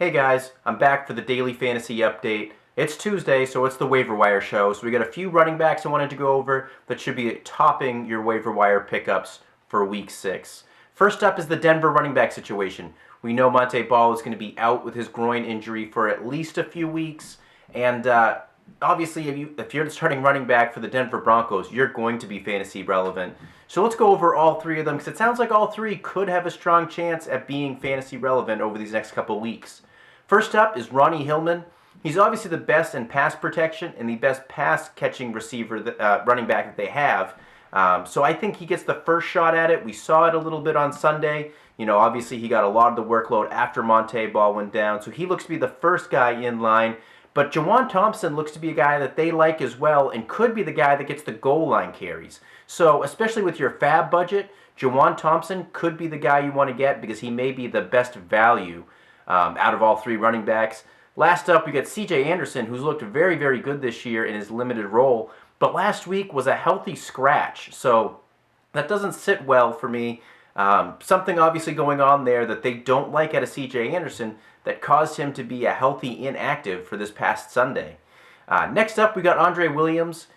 Hey guys, I'm back for the daily fantasy update. It's Tuesday, so it's the waiver wire show. So we got a few running backs I wanted to go over that should be topping your waiver wire pickups for week 6. First up is the Denver running back situation. We know Monte Ball is going to be out with his groin injury for at least a few weeks, and obviously if you're the starting running back for the Denver Broncos, you're going to be fantasy relevant. So let's go over all three of them, because it sounds like all three could have a strong chance at being fantasy relevant over these next couple weeks. First up is Ronnie Hillman. He's obviously the best in pass protection and the best pass-catching running back that they have. So I think he gets the first shot at it. We saw it a little bit on Sunday. Obviously he got a lot of the workload after Monte Ball went down, so he looks to be the first guy in line. But Juwan Thompson looks to be a guy that they like as well and could be the guy that gets the goal line carries. So especially with your fab budget, Juwan Thompson could be the guy you want to get because he may be the best value out of all three running backs. Last up, we got C.J. Anderson, who's looked very, very good this year in his limited role, but last week was a healthy scratch, so that doesn't sit well for me. Something obviously going on there that they don't like out of C.J. Anderson that caused him to be a healthy inactive for this past Sunday. Next up, we got Andre Williams.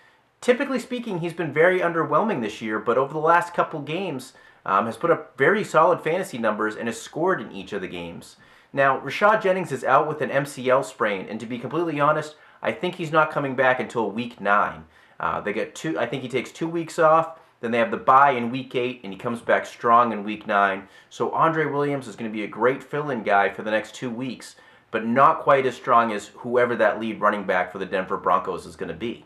Typically speaking, he's been very underwhelming this year, but over the last couple games has put up very solid fantasy numbers and has scored in each of the games. Now, Rashad Jennings is out with an MCL sprain, and to be completely honest, I think he's not coming back until week 9. I think he takes 2 weeks off, then they have the bye in week 8, and he comes back strong in week 9. So Andre Williams is going to be a great fill-in guy for the next 2 weeks, but not quite as strong as whoever that lead running back for the Denver Broncos is going to be.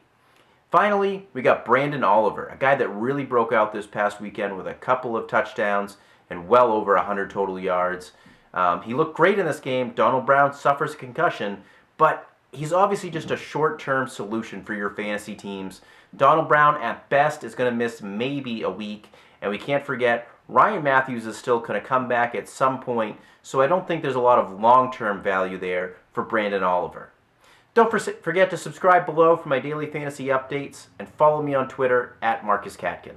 Finally, we got Brandon Oliver, a guy that really broke out this past weekend with a couple of touchdowns and well over 100 total yards. He looked great in this game. Donald Brown suffers a concussion, but he's obviously just a short-term solution for your fantasy teams. Donald Brown, at best, is going to miss maybe a week, and we can't forget Ryan Matthews is still going to come back at some point, so I don't think there's a lot of long-term value there for Brandon Oliver. Don't forget to subscribe below for my daily fantasy updates, and follow me on Twitter @MarcusCatkin.